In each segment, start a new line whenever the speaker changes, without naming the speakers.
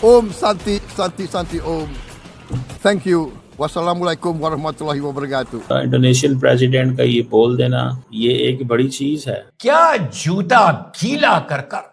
Om Santi, Santi, Santi Om. Thank you. Wassalamualaikum warahmatullahi wabarakatuh.
Indonesian president का ये बोल देना, ये एक बड़ी चीज है।
क्या जूता गीला कर कर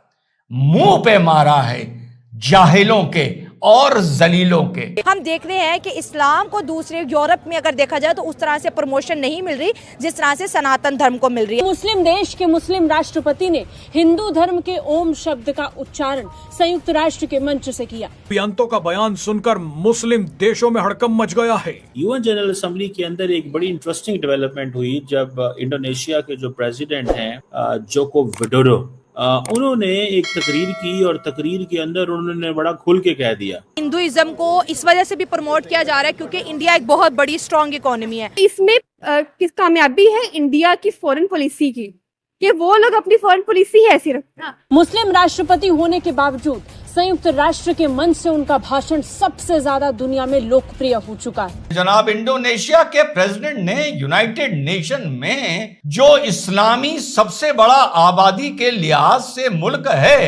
मुंह पे मारा है जाहिलों के और जलीलों के।
हम देख रहे हैं कि इस्लाम को दूसरे यूरोप में अगर देखा जाए तो उस तरह से प्रमोशन नहीं मिल रही जिस तरह से सनातन धर्म को मिल रही है।
मुस्लिम देश के मुस्लिम राष्ट्रपति ने हिंदू धर्म के ओम शब्द का उच्चारण संयुक्त राष्ट्र के मंच से किया।
पियांतों का बयान सुनकर मुस्लिम देशों में हड़कंप मच गया है।
यूएन जनरल असेंबली के अंदर एक बड़ी इंटरेस्टिंग डेवलपमेंट हुई जब इंडोनेशिया के जो प्रेसिडेंट हैं जोको विडोडो, उन्होंने एक तकरीर की और तकरीर के अंदर उन्होंने बड़ा खुल के कह दिया
हिंदुइज्म को इस वजह से भी प्रमोट किया जा रहा है क्योंकि इंडिया एक बहुत बड़ी स्ट्रॉन्ग इकोनॉमी है।
इसमें किस कामयाबी है इंडिया की फॉरेन पॉलिसी की कि वो लोग अपनी फॉरेन पॉलिसी ही ऐसी रखते हैं।
मुस्लिम राष्ट्रपति होने के बावजूद संयुक्त राष्ट्र के मंच से उनका भाषण सबसे ज्यादा दुनिया में लोकप्रिय हो चुका है।
जनाब, इंडोनेशिया के प्रेसिडेंट ने यूनाइटेड नेशन में जो इस्लामी सबसे बड़ा आबादी के लिहाज से मुल्क है,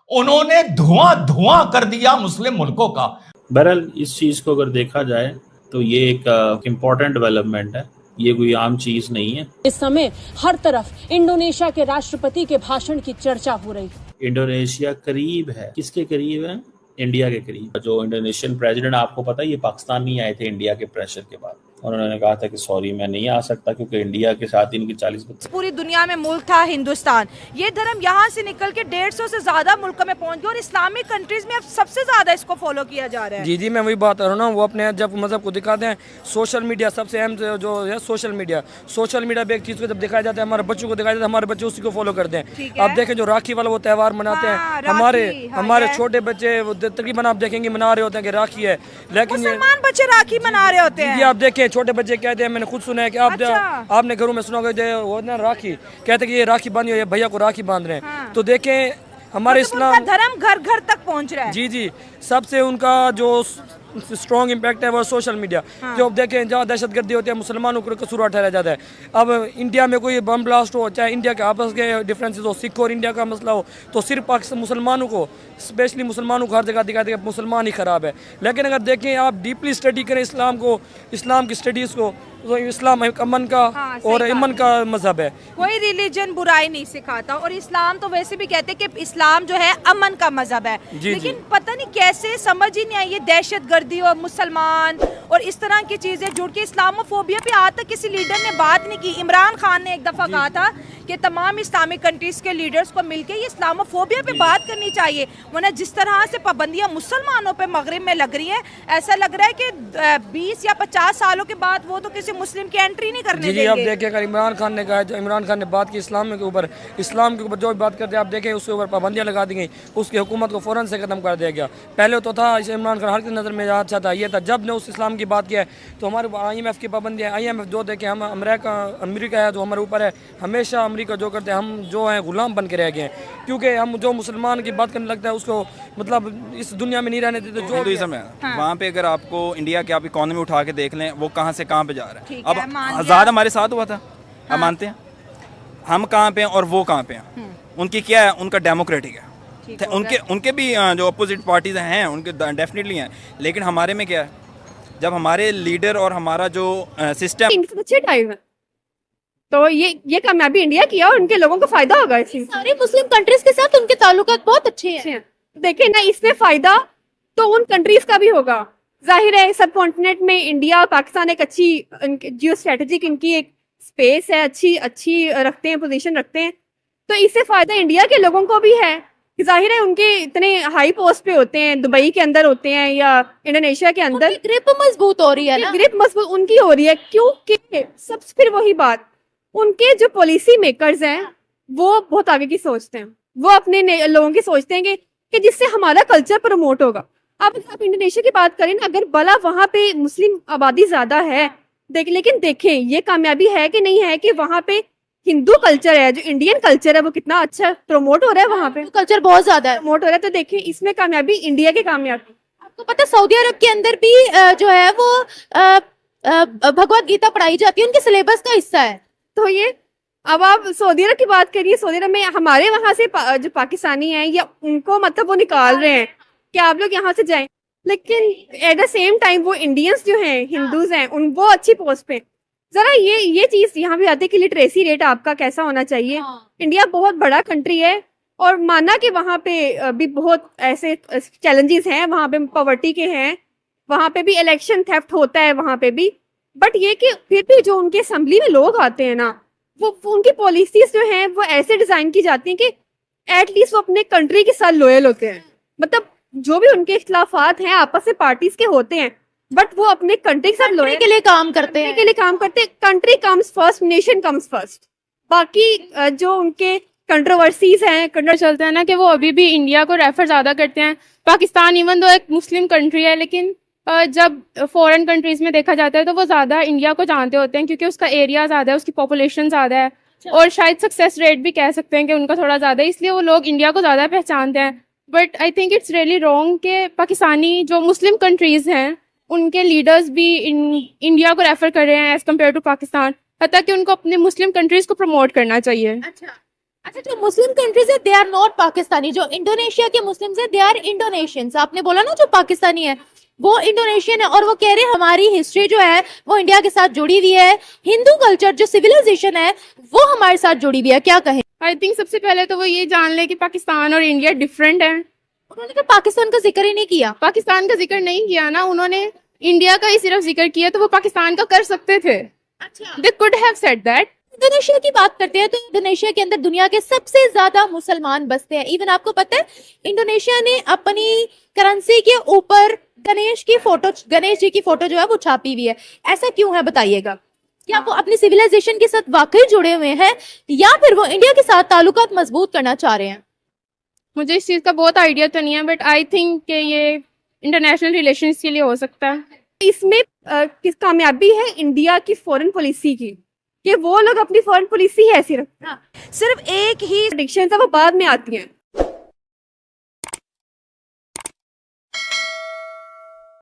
उन्होंने धुआं कर दिया मुस्लिम मुल्कों का।
बहरहाल इस चीज को अगर देखा जाए तो ये एक इम्पोर्टेंट डेवलपमेंट है, ये कोई आम चीज नहीं है।
इस समय हर तरफ इंडोनेशिया के राष्ट्रपति के भाषण की चर्चा हो रही है।
इंडोनेशिया करीब है, किसके करीब है? इंडिया के करीब। जो इंडोनेशियन प्रेसिडेंट, आपको पता है ये पाकिस्तान नहीं आए थे इंडिया के प्रेशर के बाद, और उन्होंने कहा था कि सॉरी मैं नहीं आ सकता क्योंकि इंडिया के साथ इनकी 40
पूरी दुनिया में मुल्क था हिंदुस्तान। ये धर्म यहाँ से निकल के 150 से ज्यादा मुल्कों में पहुंच गया और इस्लामिक कंट्रीज में अब सबसे ज्यादा इसको फॉलो किया जा रहा है।
जी जी, मैं वही बात कर रहा हूँ ना, वो अपने जब मजहब को दिखाते हैं, सोशल मीडिया सबसे अहम जो है सोशल मीडिया पे एक चीज को जब दिखाया जाता है, हमारे बच्चों को दिखाया जाता है, हमारे बच्चे उसी को फॉलो करते हैं। आप देखें जो राखी वाला वो त्यौहार मनाते हैं, हमारे छोटे बच्चे तकरीबन आप देखेंगे मना रहे होते हैं कि राखी है, लेकिन
मुसलमान बच्चे राखी मना रहे होते हैं।
आप देखें छोटे बच्चे कहते हैं, मैंने खुद सुना है कि आपने घरों में सुना होगा ना, राखी कहते हैं कि ये राखी बांधी हुई है, भैया को राखी बांध रहे हैं। तो देखें हमारे इस्लाम
धर्म घर घर तक पहुंच रहा है।
जी जी, सबसे उनका जो स्ट्रॉन्ग इम्पैक्ट है वो सोशल मीडिया। जो अब देखें जहाँ दहशतगर्दी होती है मुसलमानों को कसूर ठहराया जाता है। अब इंडिया में कोई बम ब्लास्ट हो, चाहे इंडिया के आपस के डिफरेंसेस हो, सिख और इंडिया का मसला हो, तो सिर्फ पाकिस्तान मुसलमानों को, स्पेशली मुसलमानों को हर जगह दिखाते हैं मुसलमान ही खराब है। लेकिन अगर देखें आप डीपली स्टडी करें इस्लाम को, इस्लाम की स्टडीज़ को, तो इस्लाम अमन का और इमन का मजहब है।
कोई रिलीजन बुराई नहीं सिखाता और इस्लाम तो वैसे भी कहते हैं कि इस्लाम जो है अमन का मजहब है। लेकिन पता नहीं कैसे समझ ही नहीं आई ये दहशतगर्दी और मुसलमान और इस तरह की चीजें जुड़ के इस्लामोफोबिया पे आज तक किसी लीडर ने बात नहीं की। इमरान खान ने एक दफा कहा था कि तमाम इस्लामिक कंट्रीज के लीडर्स को मिलकर ये इस्लामोफोबिया पे बात करनी चाहिए, वरना जिस तरह से पाबंदियां मुसलमानों पे मगरिब में लग रही है, ऐसा लग रहा है कि 20 या 50 सालों के बाद वो तो किसी मुस्लिम की एंट्री नहीं करने देंगे।
आप देखें अगर इमरान खान ने कहा, इमरान खान ने बात की इस्लाम के ऊपर जो भी बात करते हैं, आप देखें उसके ऊपर पाबंदियां लगा दी गई, उसकी हुकूमत को फौरन से खत्म कर दिया गया। पहले तो था इमरान खान हर की नज़र में अच्छा था, ये था जब ने उस इस्लाम की बात किया है तो हमारे IMF की पाबंदियाँ, IMF जो देखें हम अमेरिका है जो हमारे ऊपर है, हमेशा अमेरिका जो करते हैं हम जो हैं गुलाम बन के रह गए हैं, क्योंकि हम जो मुसलमान की बात करने लगता है उसको मतलब इस दुनिया में नहीं रहने देते। जो
हिंदुइज्म है वहाँ पे अगर आपको इंडिया की आप इकोनॉमी उठा के देख लें, वो कहाँ से कहाँ पे जा रहा है। अब आज़ाद हमारे साथ हुआ था, आप मानते हैं हम कहाँ पे हैं और वो कहाँ पे हैं। उनकी क्या है, उनका डेमोक्रेटिक है, उनके भी जो अपोजिट पार्टीज हैं उनके डेफिनेटली हैं, लेकिन हमारे में क्या है, जब हमारे लीडर और हमारा जो सिस्टम
अच्छे टाइम है तो ये कामयाबी इंडिया की है और उनके लोगों को फायदा होगा। इससे
सारी मुस्लिम कंट्रीज के साथ उनके ताल्लुकात बहुत अच्छे हैं।
देखें ना, इसमें फायदा तो उन कंट्रीज का भी होगा। जाहिर है सब कॉन्टिनेंट में इंडिया और पाकिस्तान एक अच्छी जियो स्ट्रेटेजिक इनकी एक स्पेस है, अच्छी रखते हैं, पोजीशन रखते हैं, तो इससे फायदा इंडिया के लोगों को भी है। जाहिर है उनके इतने हाई पोस्ट पे होते हैं, दुबई के अंदर होते हैं या इंडोनेशिया के अंदर,
ग्रिप मजबूत हो रही है ना,
ग्रिप मजबूत उनकी हो रही है, क्योंकि सब फिर वही बात, उनके जो पॉलिसी मेकर्स हैं वो बहुत आगे की सोचते हैं, वो अपने लोगों की सोचते हैं कि जिससे हमारा कल्चर प्रमोट होगा। अब आप इंडोनेशिया की बात करें ना, अगर भला वहाँ पे मुस्लिम आबादी ज्यादा है लेकिन देखें ये कामयाबी है कि नहीं है कि वहाँ पे हिंदू कल्चर है, जो इंडियन कल्चर है वो कितना अच्छा प्रमोट हो रहा है, वहाँ पे
कल्चर बहुत ज्यादा है
प्रमोट हो रहा है। तो देखें इसमें कामयाबी इंडिया की कामयाबी।
आपको पता है सऊदी अरब के अंदर भी जो है वो भगवत गीता पढ़ाई जाती है, उनके सिलेबस का हिस्सा है।
तो ये अब आप सऊदी अरब की बात करिए, सऊदी अरब में हमारे वहाँ से जो पाकिस्तानी हैं या उनको मतलब वो निकाल रहे हैं, कि आप लोग यहाँ से जाएं, लेकिन एट द सेम टाइम वो इंडियंस जो हैं, हिंदूज हैं, उन वो अच्छी पोस्ट पे। जरा ये चीज यहाँ भी आती है कि लिटरेसी रेट आपका कैसा होना चाहिए। इंडिया बहुत बड़ा कंट्री है और माना कि वहाँ पे भी बहुत ऐसे चैलेंजेस हैं, वहाँ पे पॉवर्टी के हैं, वहाँ पे भी इलेक्शन थेफ्ट होता है वहाँ पे भी, बट ये कि फिर भी जो उनके असेंबली में लोग आते हैं ना, वो उनकी पॉलिसीज जो हैं वो ऐसे डिजाइन की जाती हैं कि एटलीस्ट वो अपने कंट्री के साथ लॉयल होते हैं। मतलब जो भी उनके इख्तिलाफात हैं आपस में पार्टीज के होते हैं, बट वो अपने कंट्री के साथ लॉयल
के लिए काम करते हैं,
country comes first, nation comes first. बाकी जो उनके कंट्रोवर्सीज हैं,
चलते हैं ना कि वो अभी भी इंडिया को रेफर ज्यादा करते हैं। पाकिस्तान इवन दो एक मुस्लिम कंट्री है, लेकिन जब फॉरेन कंट्रीज में देखा जाता है तो वो ज्यादा इंडिया को जानते होते हैं क्योंकि उसका एरिया ज्यादा है, उसकी पॉपुलेशन ज्यादा है, और शायद सक्सेस रेट भी कह सकते हैं कि उनका थोड़ा ज्यादा है, इसलिए वो लोग इंडिया को ज्यादा पहचानते हैं। But I think it's really wrong कि पाकिस्तानी जो मुस्लिम कंट्रीज हैं उनके लीडर्स भी इंडिया को रेफर कर रहे हैं एज कम्पेयर टू पाकिस्तान, हत्ता कि उनको अपने मुस्लिम कंट्रीज को प्रमोट करना चाहिए।
अच्छा, जो मुस्लिम कंट्रीज है दे आर नॉट पाकिस्तानी, जो इंडोनेशिया के मुस्लिम्स है दे आर इंडोनेशियंस। आपने बोला ना जो पाकिस्तानी है वो इंडोनेशियन है, और वो कह रहे हैं हमारी हिस्ट्री जो है वो इंडिया के साथ जुड़ी हुई है, हिंदू कल्चर जो सिविलाइजेशन है वो हमारे साथ जुड़ी हुई है। क्या कहें?
आई थिंक सबसे पहले तो वो ये जान ले कि पाकिस्तान और इंडिया डिफरेंट है।
उन्होंने तो पाकिस्तान का जिक्र ही नहीं किया।
पाकिस्तान का जिक्र नहीं किया ना उन्होंने, इंडिया का ही सिर्फ जिक्र किया, तो वो पाकिस्तान का कर सकते थे।
अच्छा,
they could have said that.
Indonesia की बात करते हैं तो इंडोनेशिया के अंदर दुनिया के सबसे ज्यादा मुसलमान बसते हैं। इवन आपको पता है इंडोनेशिया ने अपनी करेंसी के ऊपर गणेश जी की फोटो जो है वो छापी हुई है। ऐसा क्यों है बताइएगा? क्या वो अपनी सिविलाइजेशन के साथ वाकई जुड़े हुए हैं या फिर वो इंडिया के साथ ताल्लुकात मजबूत करना चाह रहे हैं?
मुझे इस चीज का बहुत आइडिया तो नहीं है, बट आई थिंक कि ये इंटरनेशनल रिलेशंस के लिए हो सकता है।
इसमें किस कामयाबी है इंडिया की फॉरेन पॉलिसी की कि वो लोग अपनी फॉरेन पॉलिसी है सिर्फ एक ही प्रेडिक्शन वो बाद में आती हैं।